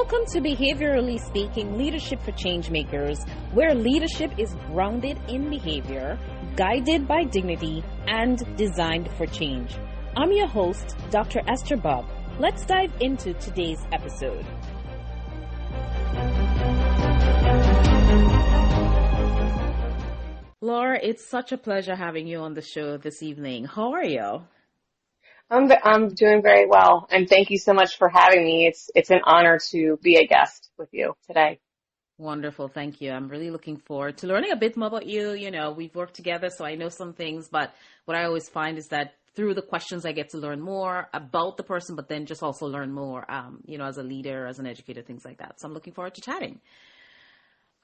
Welcome to Behaviorally Speaking Leadership for Changemakers, where leadership is grounded in behavior, guided by dignity, and designed for change. I'm your host, Dr. Esther Bubb. Let's dive into today's episode. Laura, it's such a pleasure having you on the show this evening. How are you? I'm doing very well, and thank you so much for having me. It's an honor to be a guest with you today. Wonderful. Thank you. I'm really looking forward to learning a bit more about you. You know, we've worked together, so I know some things, but what I always find is that through the questions, I get to learn more about the person, but then just also learn more, as a leader, as an educator, things like that. So I'm looking forward to chatting.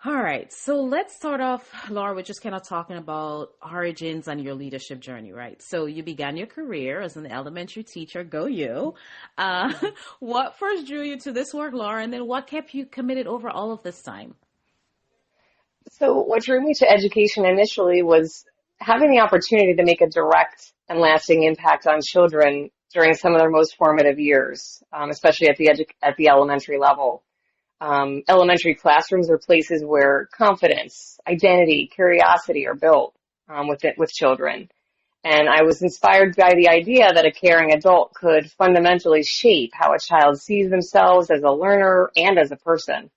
All right. So let's start off, Laura, with just kind of talking about origins and your leadership journey, right? So you began your career as an elementary teacher. Go you. What first drew you to this work, Laura? And then what kept you committed over all of this time? So what drew me to education initially was having the opportunity to make a direct and lasting impact on children during some of their most formative years, especially at the elementary level. Elementary classrooms are places where confidence, identity, curiosity are built with children. And I was inspired by the idea that a caring adult could fundamentally shape how a child sees themselves as a learner and as a person.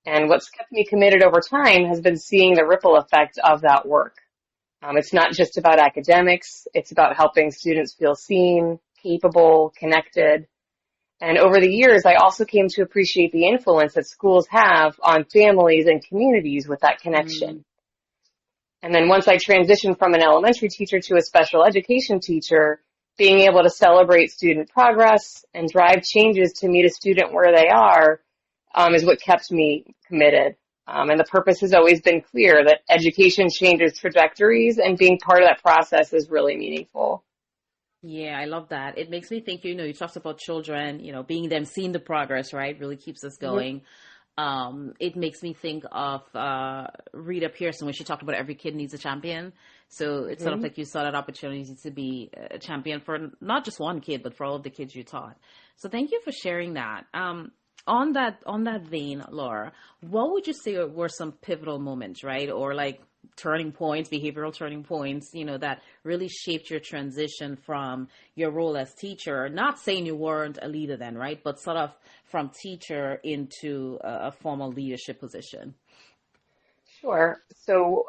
And what's kept me committed over time has been seeing the ripple effect of that work. It's not just about academics. It's about helping students feel seen, capable, connected. And over the years, I also came to appreciate the influence that schools have on families and communities with that connection. And then once I transitioned from an elementary teacher to a special education teacher, being able to celebrate student progress and drive changes to meet a student where they are is what kept me committed. And the purpose has always been clear that education changes trajectories, and being part of that process is really meaningful. Yeah, I love that. It makes me think, you talked about children, being them, seeing the progress, right? Really keeps us going. It makes me think of Rita Pearson when she talked about every kid needs a champion. So it's sort of like you saw that opportunity to be a champion for not just one kid, but for all of the kids you taught. So thank you for sharing that. On that vein, Laura, what would you say were some pivotal moments, right? Or like turning points, behavioral turning points, that really shaped your transition from your role as teacher? Not saying you weren't a leader then, right? But sort of from teacher into a formal leadership position. Sure. So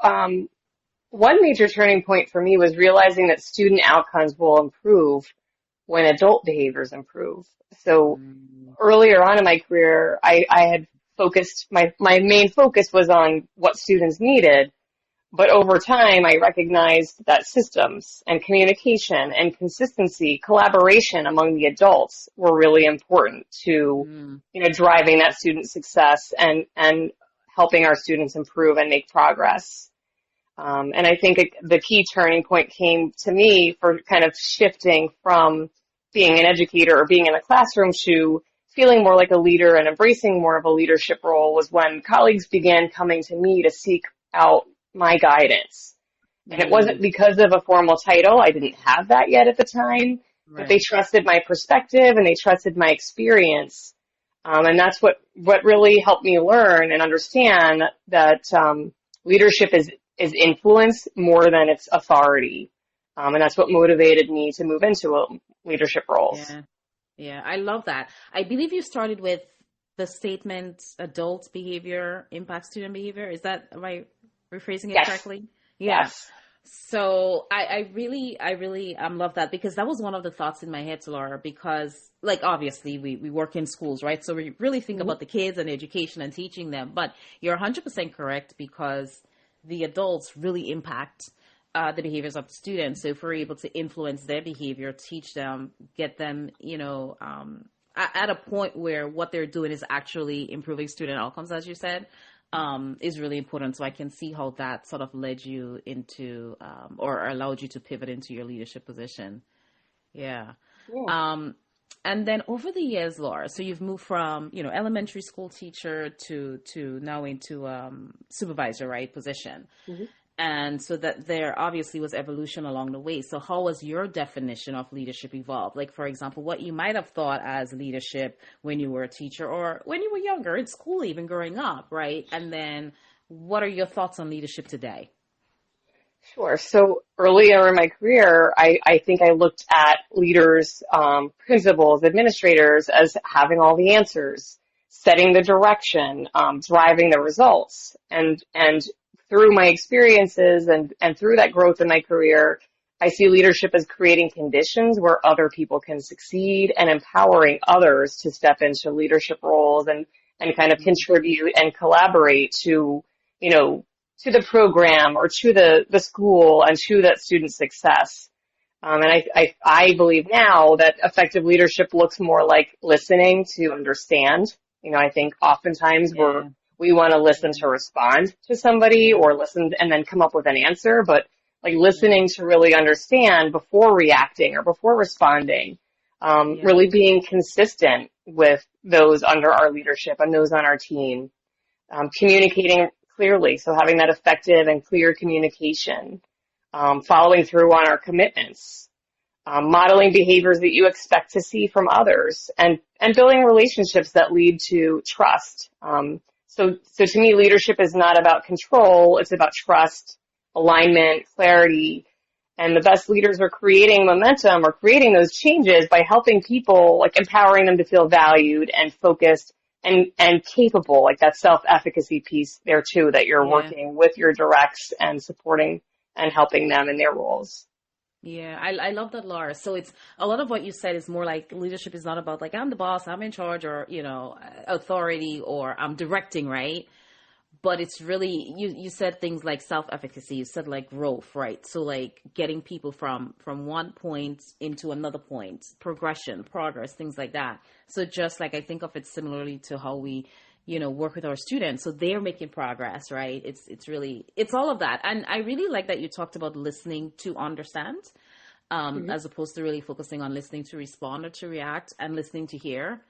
one major turning point for me was realizing that student outcomes will improve when adult behaviors improve. So earlier on in my career, I had focused, my main focus was on what students needed. But over time, I recognized that systems and communication and consistency, collaboration among the adults were really important to, driving that student success and helping our students improve and make progress. And I think the key turning point came to me for kind of shifting from being an educator or being in a classroom to feeling more like a leader and embracing more of a leadership role was when colleagues began coming to me to seek out my guidance. And it wasn't because of a formal title. I didn't have that yet at the time, but they trusted my perspective and they trusted my experience. And that's what really helped me learn and understand that leadership is influence more than its authority. And that's what motivated me to move into leadership roles. Yeah, I love that. I believe you started with the statement, adult behavior impacts student behavior. Am I rephrasing it correctly? Yeah. Yes. So I really love that, because that was one of the thoughts in my head, Laura, because like obviously we work in schools, right? So we really think about the kids and education and teaching them, but you're 100% correct, because the adults really impact the behaviors of the students. So if we're able to influence their behavior, teach them, get them, at a point where what they're doing is actually improving student outcomes, as you said, is really important. So I can see how that sort of led you into, or allowed you to pivot into your leadership position. Yeah. And then over the years, Laura, so you've moved from, elementary school teacher to now into supervisor, right, position. And so that there obviously was evolution along the way. So how was your definition of leadership evolved? Like, for example, what you might have thought as leadership when you were a teacher or when you were younger in school, even growing up, right? And then what are your thoughts on leadership today? Sure. So earlier in my career, I think I looked at leaders, principals, administrators as having all the answers, setting the direction, driving the results. And through my experiences and through that growth in my career, I see leadership as creating conditions where other people can succeed and empowering others to step into leadership roles and kind of contribute and collaborate to, you know, to the program or to the school and to that student success. And I believe now that effective leadership looks more like listening to understand. I think oftentimes Yeah. we want to listen Yeah. to respond to somebody Yeah. or listen and then come up with an answer, but like Yeah. listening to really understand before reacting or before responding, Yeah. really being consistent with those under our leadership and those on our team, communicating clearly, so having that effective and clear communication, following through on our commitments, modeling behaviors that you expect to see from others, and building relationships that lead to trust. So to me, leadership is not about control; it's about trust, alignment, clarity. And the best leaders are creating momentum or creating those changes by helping people, like empowering them to feel valued and focused and capable, like that self-efficacy piece there too, that you're Yeah. working with your directs and supporting and helping them in their roles. Yeah, I love that, Laura. So it's a lot of what you said is more like leadership is not about like I'm the boss, I'm in charge, or authority, or I'm directing, right? But it's really you said things like self-efficacy, you said like growth, right? So like getting people from one point into another point, progression, progress, things like that. So just like I think of it similarly to how we work with our students, so they're making progress, right? It's really it's all of that. And I really like that you talked about listening to understand, Mhm. as opposed to really focusing on listening to respond or to react, and listening to hear.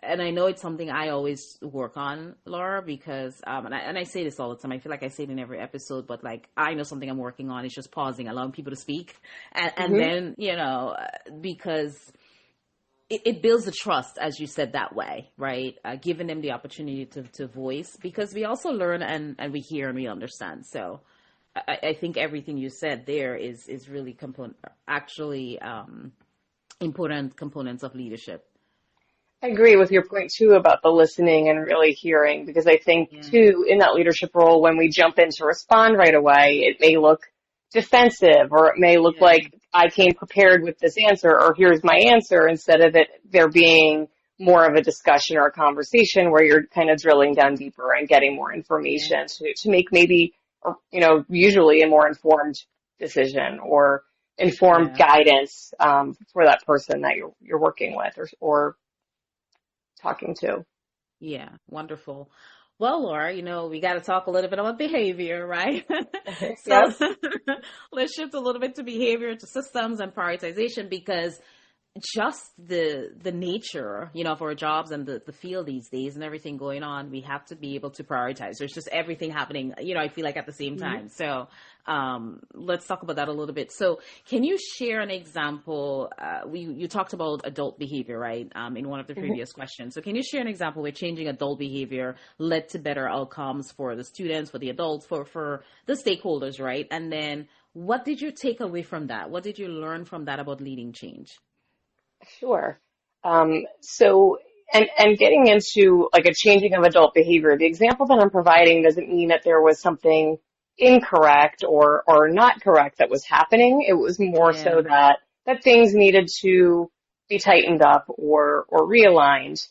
And I know it's something I always work on, Laura, because and I say this all the time. I feel like I say it in every episode, but like I know something I'm working on is just pausing, allowing people to speak, and Mhm. then because it builds the trust, as you said, that way, right? Giving them the opportunity to voice, because we also learn and we hear and we understand. So I think everything you said there is really important components of leadership. I agree with your point too about the listening and really hearing, because I think Yeah. too in that leadership role, when we jump in to respond right away, it may look defensive or it may look Yeah. like I came prepared with this answer or here's my answer, instead of it there being more of a discussion or a conversation where you're kind of drilling down deeper and getting more Yeah. information to make maybe, usually a more informed decision or informed Yeah. guidance, for that person that you're working with or talking to. Yeah, wonderful. Well, Laura, we got to talk a little bit about behavior, right? So Yes. let's shift a little bit to behavior, to systems and prioritization, because just the nature, of our jobs and the field these days and everything going on, we have to be able to prioritize. There's just everything happening, I feel like at the same Mhm. time. So let's talk about that a little bit. So can you share an example? You talked about adult behavior, right? In one of the Mhm. previous questions. So can you share an example where changing adult behavior led to better outcomes for the students, for the adults, for the stakeholders, right? And then what did you take away from that? What did you learn from that about leading change? Sure. So, and getting into like a changing of adult behavior, the example that I'm providing doesn't mean that there was something incorrect or not correct that was happening. It was more so Yeah. that things needed to be tightened up or realigned.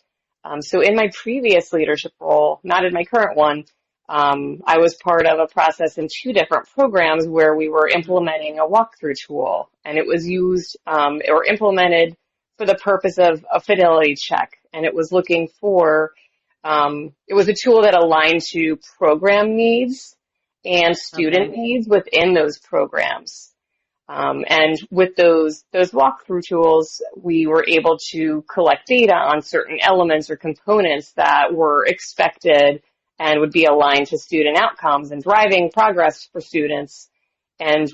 So in my previous leadership role, not in my current one, I was part of a process in two different programs where we were Mhm. implementing a walkthrough tool, and it was used or implemented for the purpose of a fidelity check. And it was looking for, it was a tool that aligned to program needs and student Okay. needs within those programs. And with those walkthrough tools, we were able to collect data on certain elements or components that were expected and would be aligned to student outcomes and driving progress for students. And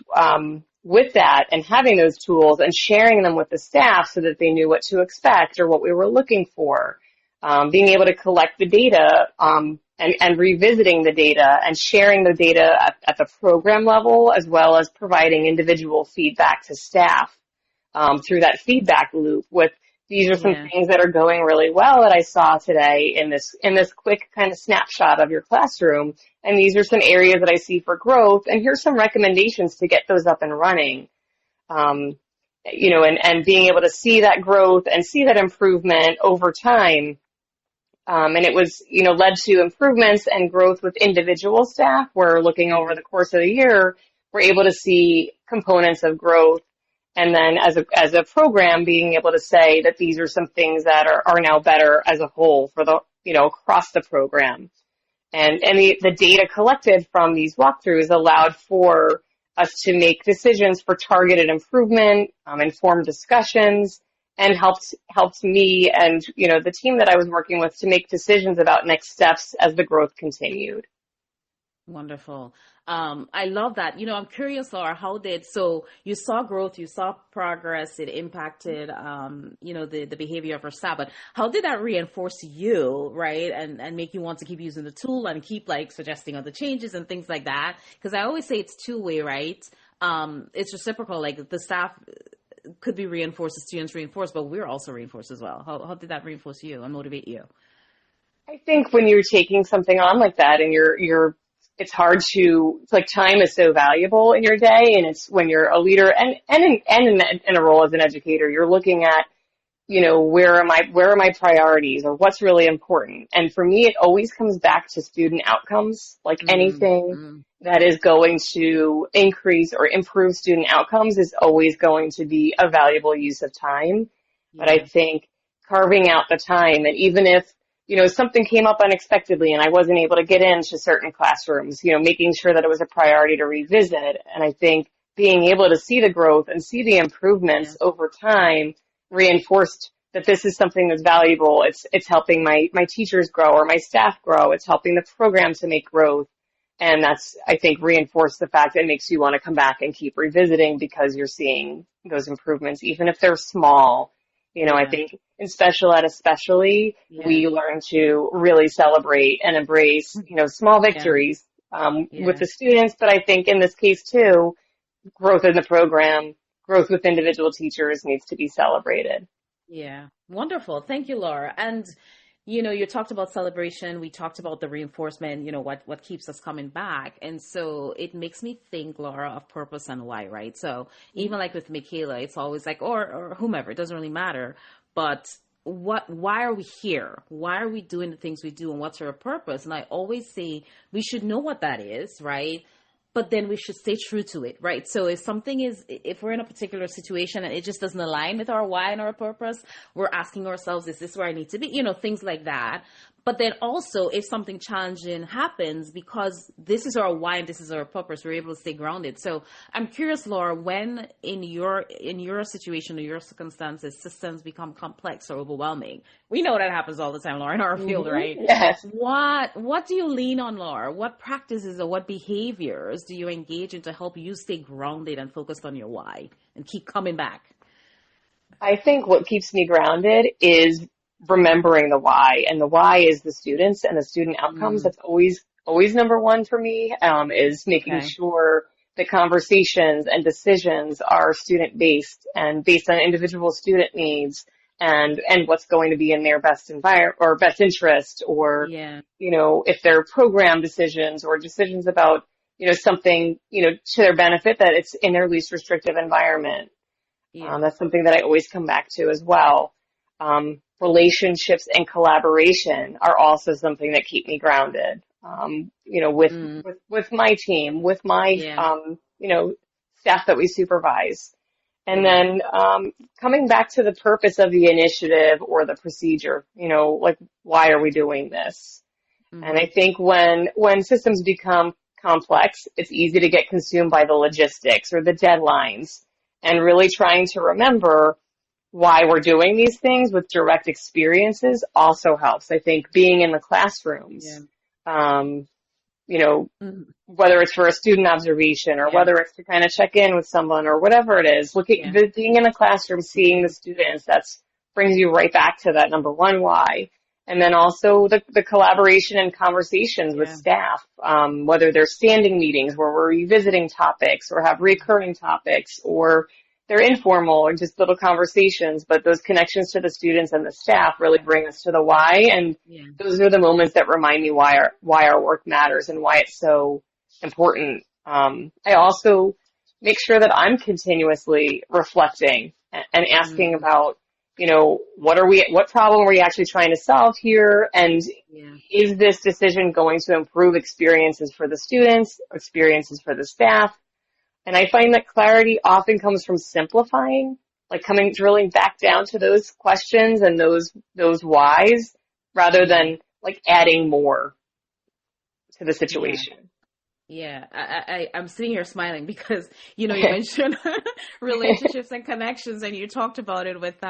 with that and having those tools and sharing them with the staff so that they knew what to expect or what we were looking for, being able to collect the data and revisiting the data and sharing the data at the program level, as well as providing individual feedback to staff through that feedback loop with these are some things that are going really well that I saw today in this quick kind of snapshot of your classroom. And these are some areas that I see for growth. And here's some recommendations to get those up and running. And being able to see that growth and see that improvement over time. And it was, led to improvements and growth with individual staff. We're looking over the course of the year, we're able to see components of growth. And then as a program, being able to say that these are some things that are now better as a whole for the, across the program. And the data collected from these walkthroughs allowed for us to make decisions for targeted improvement, informed discussions, and helped me and, the team that I was working with to make decisions about next steps as the growth continued. Wonderful. I love that. I'm curious, Laura, so you saw growth, you saw progress, it impacted, the behavior of our staff, but how did that reinforce you, right? And make you want to keep using the tool and keep suggesting other changes and things like that? Because I always say it's two-way, right? It's reciprocal, the staff could be reinforced, the students reinforced, but we're also reinforced as well. How did that reinforce you and motivate you? I think when you're taking something on like that and it's hard it's like time is so valuable in your day, and it's when you're a leader and in a role as an educator, you're looking at, where are my priorities or what's really important. And for me, it always comes back to student outcomes, anything that is going to increase or improve student outcomes is always going to be a valuable use of time. Yeah. But I think carving out the time, and even if, something came up unexpectedly and I wasn't able to get into certain classrooms, making sure that it was a priority to revisit. And I think being able to see the growth and see the improvements over time reinforced that this is something that's valuable. It's helping my teachers grow or my staff grow. It's helping the program to make growth. And that's, I think, reinforced the fact that it makes you want to come back and keep revisiting because you're seeing those improvements, even if they're small. I think in special ed especially, we learn to really celebrate and embrace, small victories with the students. But I think in this case, too, growth in the program, growth with individual teachers needs to be celebrated. Yeah. Wonderful. Thank you, Laura. And, you talked about celebration. We talked about the reinforcement, what keeps us coming back. And so it makes me think, Laura, of purpose and why, right? So even with Michaela, it's always or whomever, it doesn't really matter. But why are we here? Why are we doing the things we do, and what's our purpose? And I always say we should know what that is, right? But then we should stay true to it, right? So if we're in a particular situation and it just doesn't align with our why and our purpose, we're asking ourselves, is this where I need to be? Things like that. But then also, if something challenging happens, because this is our why and this is our purpose, we're able to stay grounded. So I'm curious, Laura, when in your situation or your circumstances, systems become complex or overwhelming, we know that happens all the time, Laura, in our field, right? Yes. What do you lean on, Laura? What practices or what behaviors do you engage in to help you stay grounded and focused on your why and keep coming back? I think what keeps me grounded is remembering the why, and the why is the students and the student outcomes. That's always number one for me, is making sure the conversations and decisions are student based and based on individual student needs and what's going to be in their best environment or best interest, or, if they're program decisions or decisions about, something, to their benefit, that it's in their least restrictive environment. That's something that I always come back to as well. Relationships and collaboration are also something that keep me grounded, with my team, with my, staff that we supervise. And then, coming back to the purpose of the initiative or the procedure, why are we doing this? And I think when systems become complex, it's easy to get consumed by the logistics or the deadlines, and really trying to remember why we're doing these things with direct experiences also helps. I think being in the classrooms, um, you know, Mhm. whether it's for a student observation or Yeah. whether it's to kind of check in with someone or whatever it is, Yeah. being in a classroom, seeing the students, that's brings you right back to that number one why. And then also the collaboration and conversations with Yeah. staff, whether they're standing meetings where we're revisiting topics or have recurring topics, or they're informal or just little conversations, but those connections to the students and the staff really Yeah. bring us to the why. And Yeah. those are the moments that remind me why our work matters and why it's so important. I also make sure that I'm continuously reflecting and asking Mm. about, what problem are we actually trying to solve here? And Yeah. is this decision going to improve experiences for the students, experiences for the staff? And I find that clarity often comes from simplifying, like drilling back down to those questions and those whys rather Yeah. than like adding more to the Yeah. situation. Yeah, I'm sitting here smiling because, you mentioned relationships and connections, and you talked about it with,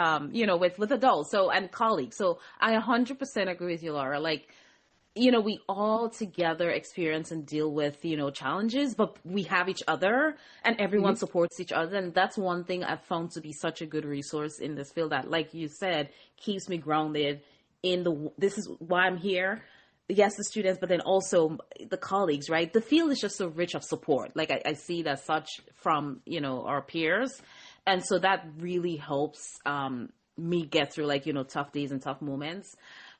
with adults, and colleagues. So I 100% agree with you, Laura. Like, we all together experience and deal with, challenges, but we have each other and everyone Mhm. supports each other. And that's one thing I've found to be such a good resource in this field that, like you said, keeps me grounded this is why I'm here. Yes, the students, but then also the colleagues, right? The field is just so rich of support. Like I see that such from, our peers. And so that really helps, me get through like, tough days and tough moments.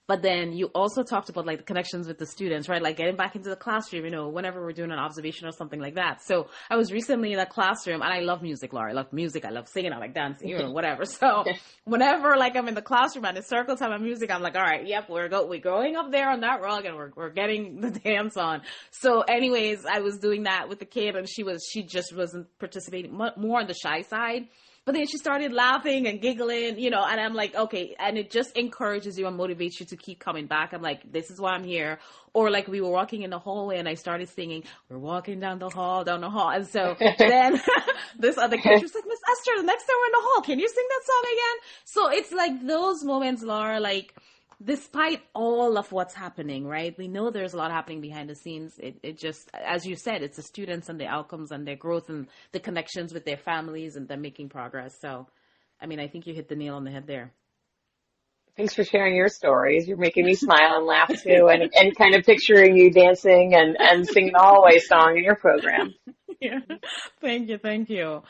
But then you also talked about like the connections with the students, right? Like getting back into the classroom, whenever we're doing an observation or something like that. So I was recently in a classroom and I love music, Laura. I love music. I love singing. I like dancing, whatever. So whenever like I'm in the classroom and it's circle time of music, I'm like, all right, yep, we're going up there on that rug and we're getting the dance on. So anyways, I was doing that with the kid and she just wasn't participating more on the shy side. But then she started laughing and giggling, and I'm like, okay. And it just encourages you and motivates you to keep coming back. I'm like, this is why I'm here. Or like we were walking in the hallway and I started singing, we're walking down the hall. And so then this other kid was like, Miss Esther, the next time we're in the hall, can you sing that song again? So it's like those moments, Laura, like, despite all of what's happening, right? We know there's a lot happening behind the scenes. It just, as you said, it's the students and the outcomes and their growth and the connections with their families and them making progress. So, I mean, I think you hit the nail on the head there. Thanks for sharing your stories. You're making me smile and laugh too, and kind of picturing you dancing and singing the hallway song in your program. Yeah. Thank you.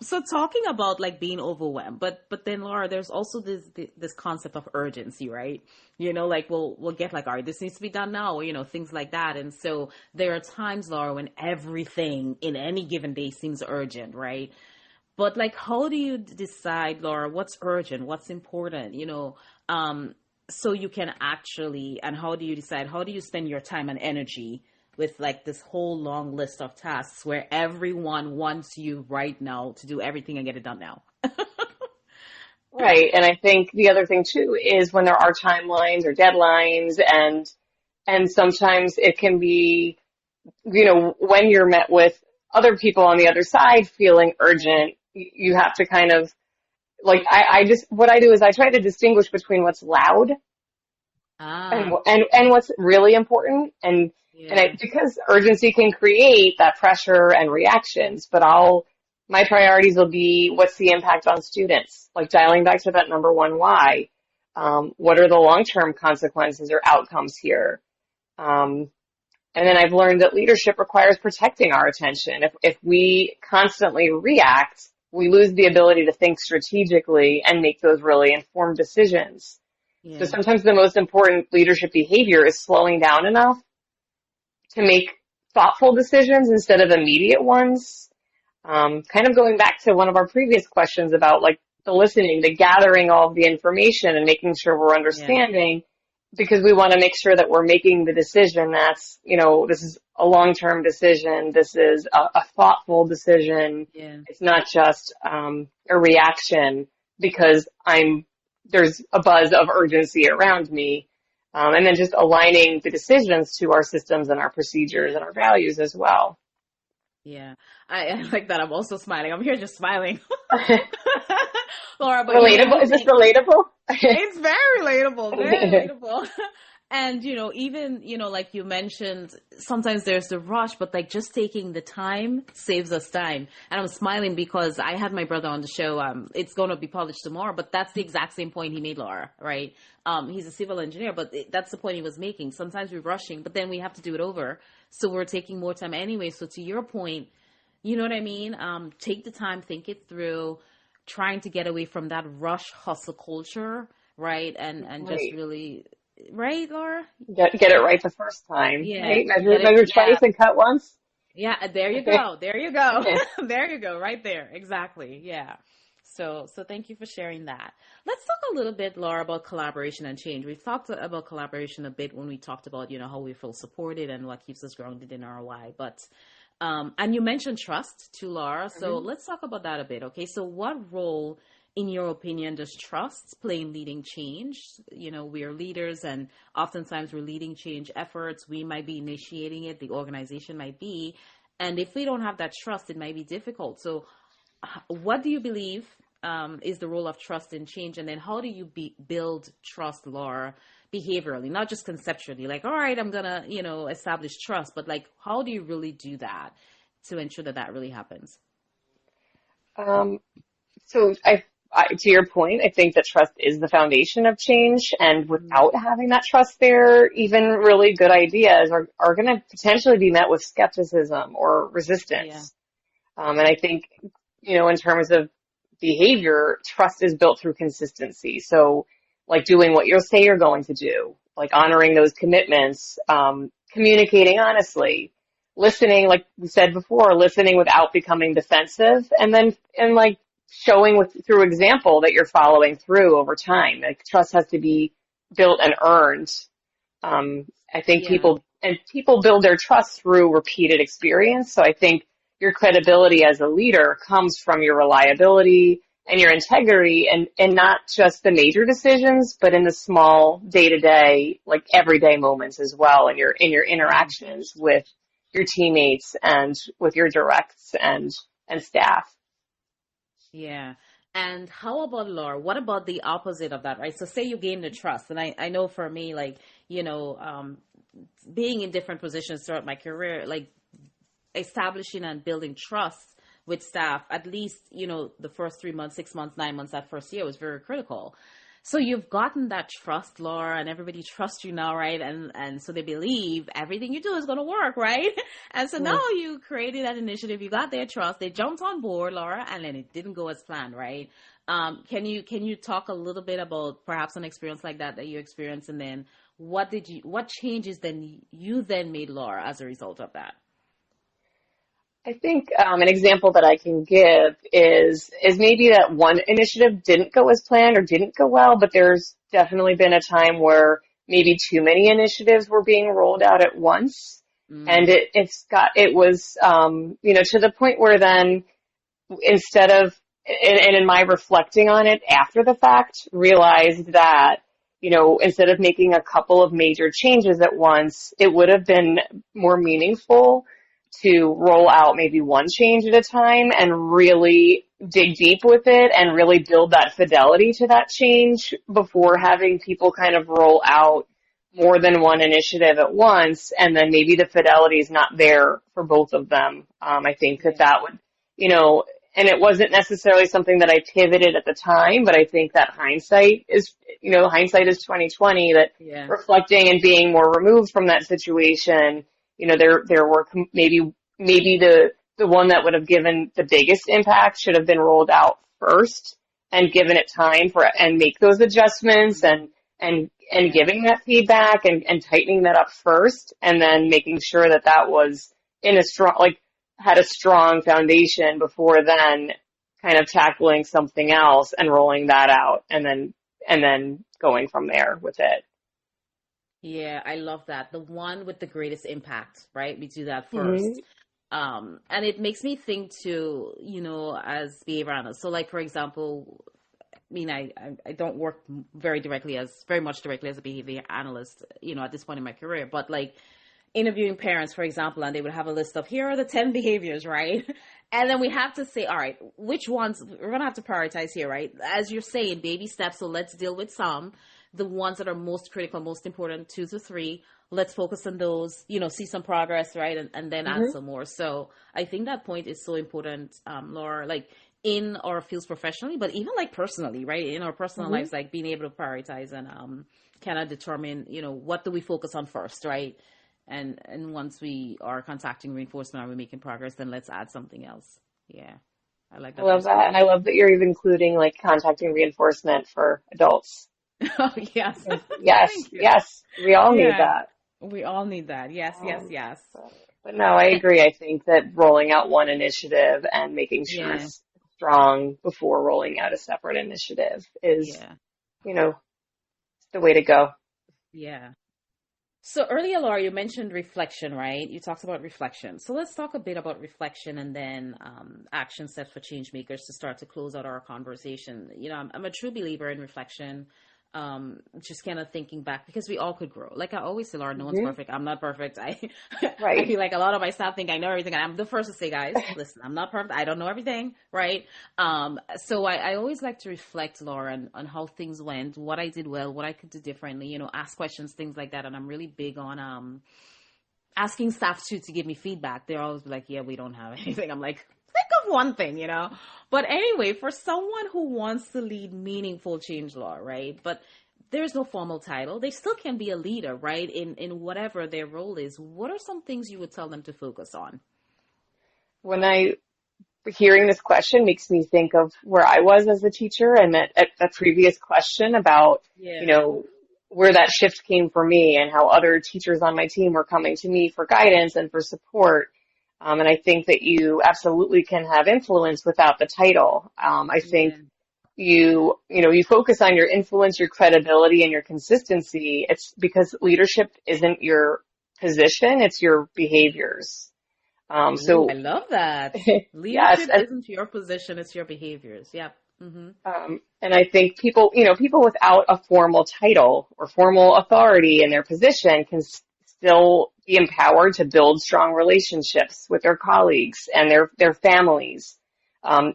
So talking about like being overwhelmed, but then Laura, there's also this concept of urgency, right? Like we'll get like, all right, this needs to be done now, or, things like that. And so there are times, Laura, when everything in any given day seems urgent, right? But like, how do you decide, Laura, what's urgent, what's important, so you can actually, and how do you decide, how do you spend your time and energy with like this whole long list of tasks where everyone wants you right now to do everything and get it done now? Right. And I think the other thing too is when there are timelines or deadlines and sometimes it can be, when you're met with other people on the other side feeling urgent, you have to kind of like, what I do is I try to distinguish between what's loud Ah, and what's really important. yeah, Because urgency can create that pressure and reactions, but my priorities will be what's the impact on students, like dialing back to that number one why. What are the long-term consequences or outcomes here? And then I've learned that leadership requires protecting our attention. If we constantly react, we lose the ability to think strategically and make those really informed decisions. So yeah, sometimes the most important leadership behavior is slowing down enough to make thoughtful decisions instead of immediate ones. Kind of going back to one of our previous questions about like the listening, the gathering all of the information and making sure we're yeah, understanding because we want to make sure that we're making the decision that's, this is a long-term decision. This is a thoughtful decision. yeah. It's not just a reaction because there's a buzz of urgency around me. And then just aligning the decisions to our systems and our procedures and our values as well. Yeah, I like that. I'm also smiling. I'm here just smiling. Laura, but Relatable? one Is this thing, relatable? it's very relatable, very relatable. And, even, like you mentioned, sometimes there's the rush, but like just taking the time saves us time. And I'm smiling because I had my brother on the show. It's going to be published tomorrow, but that's the exact same point he made, Laura, right? He's a civil engineer, but that's the point he was making. Sometimes we're rushing, but then we have to do it over. So we're taking more time anyway. So to your point, you know what I mean? Take the time, think it through, trying to get away from that rush hustle culture, right? And just Right. really, right, Laura? Get it right the first time, Yeah, right? get it. Measure Yeah, twice and cut once. yeah. There you Okay. go. There you go. There you go. Right there. Exactly. Yeah. So thank you for sharing that. Let's talk a little bit, Laura, about collaboration and change. We've talked about collaboration a bit when we talked about, how we feel supported and what keeps us grounded in our why. But and you mentioned trust too, Laura. So Mhm. let's talk about that a bit. Okay. So what role, in your opinion, does trust play in leading change? We are leaders, and oftentimes we're leading change efforts. We might be initiating it. The organization might be. And if we don't have that trust, it might be difficult. So what do you believe is the role of trust in change? And then how do you build trust, Laura, behaviorally, not just conceptually? Like, all right, I'm going to, establish trust, but like, how do you really do that to ensure that that really happens? Um, so to your point, I think that trust is the foundation of change, and Mm, without having that trust there, even really good ideas are going to potentially be met with skepticism or yeah. resistance. And I think, in terms of behavior, trust is built through consistency. So, like doing what you'll say you're going to do, like honoring those commitments, communicating honestly, listening, like we said before, listening without becoming defensive, and like showing through example that you're following through over time. Like trust has to be built and earned. I think Yeah. people build their trust through repeated experience. So I think your credibility as a leader comes from your reliability and your integrity, and not just the major decisions, but in the small day to day, like everyday moments as well, and in your Yeah. interactions with your teammates and with your directs and staff. Yeah. And how about, Laura? What about the opposite of that, right? So say you gain the trust. And I know for me, like, being in different positions throughout my career, like establishing and building trust with staff, at least, the first 3 months, 6 months, 9 months, that first year was very critical. So you've gotten that trust, Laura, and everybody trusts you now, right? And so they believe everything you do is going to work, right? And so now Mm. you created that initiative, you got their trust, they jumped on board, Laura, and then it didn't go as planned, right? Can you talk a little bit about perhaps an experience like that you experienced, and then what changes then you then made, Laura, as a result of that? I think an example that I can give is maybe that one initiative didn't go as planned or didn't go well, but there's definitely been a time where maybe too many initiatives were being rolled out at once, and Mm, it was to the point where then instead of and in my reflecting on it after the fact, realized that instead of making a couple of major changes at once, it would have been more meaningful to roll out maybe one change at a time and really dig deep with it and really build that fidelity to that change before having people kind of roll out more than one initiative at once, and then maybe the fidelity is not there for both of them. I think that yeah, that would, you know, and it wasn't necessarily something that I pivoted at the time, but I think that hindsight is 2020, that yeah, reflecting and being more removed from that situation, there were maybe the one that would have given the biggest impact should have been rolled out first and given it time and make those adjustments and yeah. giving that feedback and tightening that up first, and then making sure that that was in a strong, like, had a strong foundation before then kind of tackling something else and rolling that out, and then going from there with it. Yeah, I love that. The one with the greatest impact, right? We do that Hmm. first. And it makes me think too, as behavior analysts. So like, for example, I mean, I don't work very much directly as a behavior analyst, at this point in my career, but like interviewing parents, for example, and they would have a list of here are the 10 behaviors, right? And then we have to say, all right, which ones we're going to have to prioritize here, right? As you're saying, baby steps. So let's deal with some. the ones that are most critical, most important, 2 to 3. Let's focus on those, see some progress, right? And then add Hmm. some more. So I think that point is so important, Laura, like in our fields professionally, but even like personally, right? In our personal Hmm. lives, like being able to prioritize and kind of determine, what do we focus on first, right? And once we are contacting reinforcement, are we making progress, then let's add something else. Yeah. I like I that love that. And I perspective. love that you're even including like contacting reinforcement for adults. Oh, yes. 'Cause yes, Thank you. yes, we all need Yeah. that. We all need that. Yes, yes, Um, yes. but no, I agree. I think that rolling out one initiative and making sure Yeah. it's strong before rolling out a separate initiative is, Yeah. you know, the way to go. Yeah. So earlier, Laura, you mentioned reflection, right? You talked about reflection. So let's talk a bit about reflection and then action steps for change makers to start to close out our conversation. I'm a true believer in reflection. Just kind of thinking back because we all could grow. Like I always say, Laura, no one's Hmm. perfect. I'm not perfect. I Right. feel like a lot of my staff think I know everything. And I'm the first to say, guys, listen, I'm not perfect. I don't know everything, right? So I always like to reflect, Laura, on how things went, what I did well, what I could do differently, ask questions, things like that. And I'm really big on asking staff to give me feedback. They're always like, yeah, we don't have anything. I'm like, think of one thing. But anyway, for someone who wants to lead meaningful change, law, right? But there's no formal title. They still can be a leader, right? In whatever their role is. What are some things you would tell them to focus on? When I hearing this question makes me think of where I was as a teacher and that at a previous question about, you Yeah. know, where that shift came for me and how other teachers on my team were coming to me for guidance and for support. And I think that you absolutely can have influence without the title. I think Yeah. you focus on your influence, your credibility, and your consistency. It's because leadership isn't your position, it's your behaviors. Ooh, I So love that. yes, Leadership and isn't your position, it's your behaviors. Yep. Mm-hmm. and I think people without a formal title or formal authority in their position can still be empowered to build strong relationships with their colleagues and their families,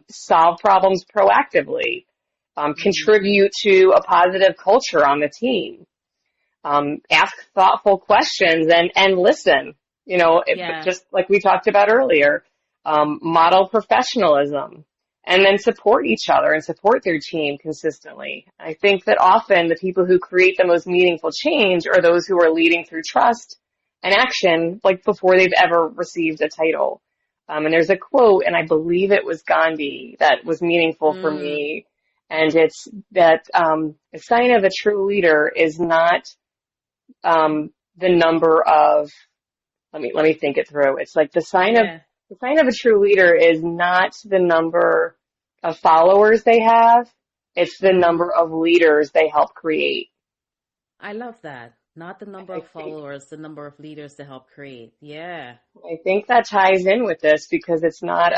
solve problems proactively, Mm-hmm. contribute to a positive culture on the team, ask thoughtful questions and listen. But Yeah. just like we talked about earlier, model professionalism and then support each other and support their team consistently. I think that often the people who create the most meaningful change are those who are leading through trust and action, like before they've ever received a title. And there's a quote, and I believe it was Gandhi, that was meaningful for Mm. me. And it's that a sign of a true leader is not the number of, let me think it through. It's like Yeah. the sign of a true leader is not the number of followers they have. It's the Mm-hmm. number of leaders they help create. I love that. Not the number I of think, followers, the number of leaders to help create. Yeah. I think that ties in with this because Yeah. it's not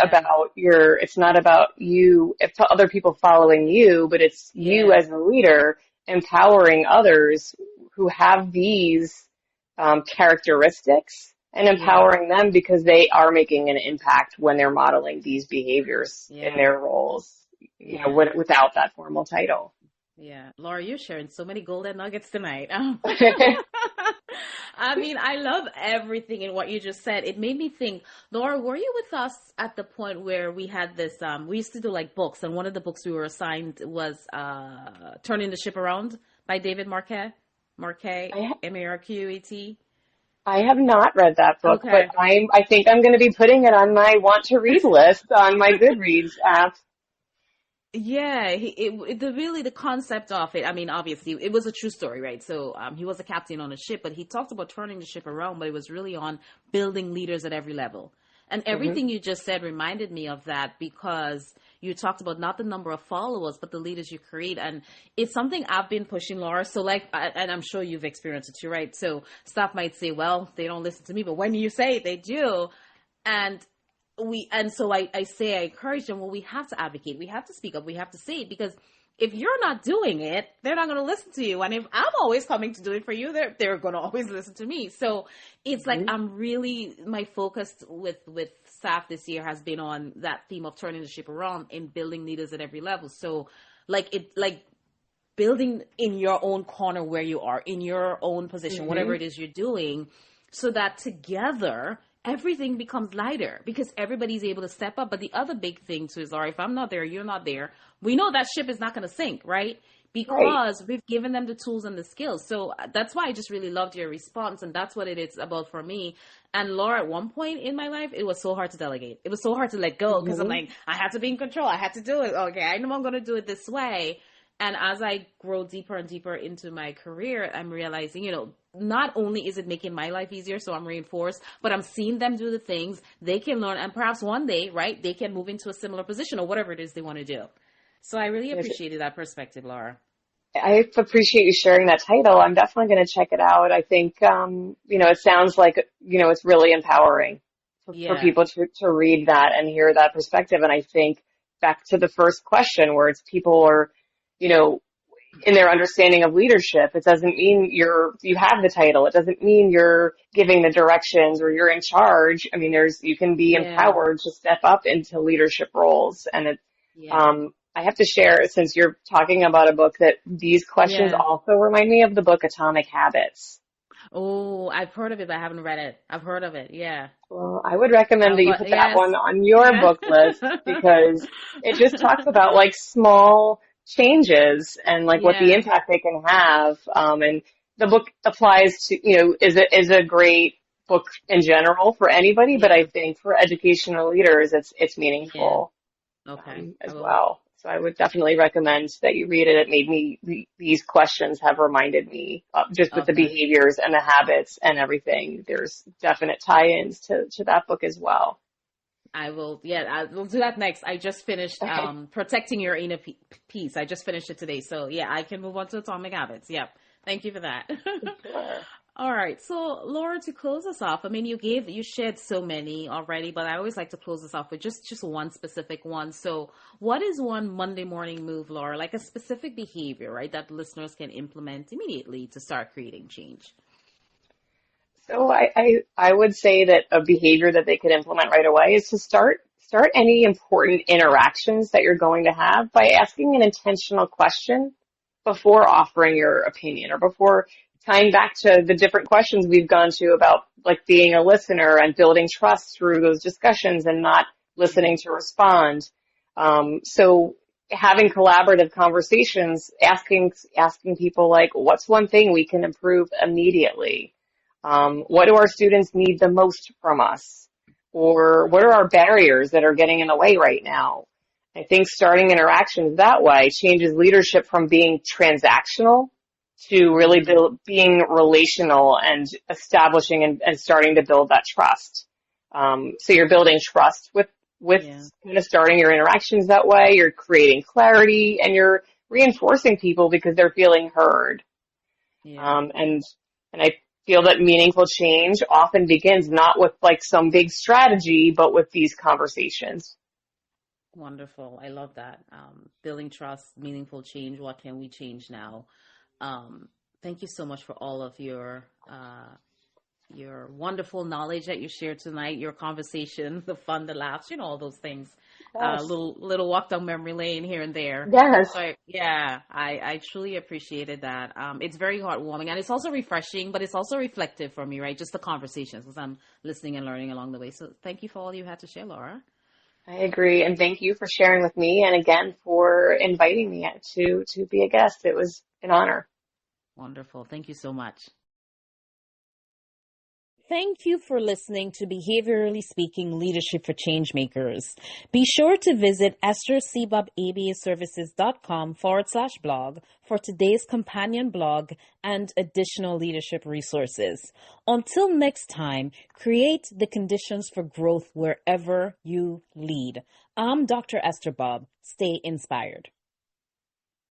about you, if other people following you, but it's you Yeah. as a leader empowering others who have these characteristics and Yeah. empowering them because they are making an impact when they're modeling these behaviors in Yeah. their roles, Yeah. without that formal title. Yeah. Laura, you're sharing so many golden nuggets tonight. I mean, I love everything in what you just said. It made me think, Laura, were you with us at the point where we had this, we used to do like books, and one of the books we were assigned was Turning the Ship Around by David Marquet. Marquet, I Marquet. I have not read that book, but Okay. I think I'm going to be putting it on my want to read list on my Goodreads app. Yeah, the concept of it. I mean, obviously, it was a true story, right? So, he was a captain on a ship, but he talked about turning the ship around, but it was really on building leaders at every level. And Hmm. everything you just said reminded me of that because you talked about not the number of followers, but the leaders you create. And it's something I've been pushing, Laura. So, like, and I'm sure you've experienced it too, right? So, staff might say, well, they don't listen to me, but when you say it, they do. And I say, I encourage them, well, we have to advocate, we have to speak up, we have to say it, because if you're not doing it, they're not going to listen to you. And if I'm always coming to do it for you, they're going to always listen to me. So it's like, Hmm. I'm really, my focus with staff this year has been on that theme of turning the ship around and building leaders at every level. So like building in your own corner where you are, in your own position, whatever Mm-hmm. it is you're doing, so that together everything becomes lighter because everybody's able to step up. But the other big thing too is, Laura, if I'm not there, you're not there. We know that ship is not going to sink, right? Right. Because we've given them the tools and the skills. So that's why I just really loved your response. And that's what it is about for me. And Laura, at one point in my life, it was so hard to delegate. It was so hard to let go because I'm Mm-hmm. like, I had to be in control. I had to do it. Okay, I know I'm going to do it this way. And as I grow deeper and deeper into my career, I'm realizing, not only is it making my life easier, so I'm reinforced, but I'm seeing them do the things they can learn. And perhaps one day, right, they can move into a similar position or whatever it is they want to do. So I really Yes. appreciated that perspective, Laura. I appreciate you sharing that title. I'm definitely going to check it out. I think, it sounds like, it's really empowering for Yeah, people to read that and hear that perspective. And I think back to the first question where it's people are, you know, in their understanding of leadership, it doesn't mean you have the title. It doesn't mean you're giving the directions or you're in charge. I mean, you can be yeah, empowered to step up into leadership roles. And yeah, I have to share, since you're talking about a book, that these questions yeah. also remind me of the book Atomic Habits. Oh, I've heard of it, but I haven't read it. I've heard of it. Yeah. Well, I would recommend that you put that Yes. one on your Yeah. book list because it just talks about like small changes and like what the Yeah. impact they can have. And the book applies to, is a great book in general for anybody, but I Yeah. think for educational leaders, it's Yeah. meaningful. Okay. I As will. well. So I would definitely recommend that you read it. It made me, these questions have reminded me, just with the Okay. behaviors and the habits and everything. There's definite tie-ins to that book as well. I will. Yeah, I will do that next. I just finished Okay. Protecting Your Inner Peace. I just finished it today. So yeah, I can move on to Atomic Habits. Yep. Thank you for that. Sure. All right. So Laura, to close us off, I mean, you shared so many already, but I always like to close us off with just one specific one. So what is one Monday morning move, Laura, like a specific behavior, right, that listeners can implement immediately to start creating change? So I would say that a behavior that they could implement right away is to start any important interactions that you're going to have by asking an intentional question before offering your opinion or before tying back to the different questions we've gone to about like being a listener and building trust through those discussions and not listening to respond. So having collaborative conversations, asking people like, what's one thing we can improve immediately? What do our students need the most from us? Or what are our barriers that are getting in the way right now? I think starting interactions that way changes leadership from being transactional to really Mm, being relational and establishing and starting to build that trust. So you're building trust with yeah. kind of starting your interactions that way. You're creating clarity and you're reinforcing people because they're feeling heard. Yeah. And I feel that meaningful change often begins not with like some big strategy, but with these conversations. Wonderful. I love that. Building trust, meaningful change. What can we change now? Um, Thank you so much for all of your wonderful knowledge that you shared tonight, your conversation, the fun, the laughs, all those things. Yes. Little walk down memory lane here and there. Yes. So yeah, I truly appreciated that. It's very heartwarming and it's also refreshing, but it's also reflective for me, right? Just the conversations because I'm listening and learning along the way. So thank you for all you had to share, Laura. I agree. And thank you for sharing with me and again for inviting me to be a guest. It was an honor. Wonderful. Thank you so much. Thank you for listening to Behaviorally Speaking Leadership for Changemakers. Be sure to visit esthercbubbabaservices.com/blog for today's companion blog and additional leadership resources. Until next time, create the conditions for growth wherever you lead. I'm Dr. Esther Bubb. Stay inspired.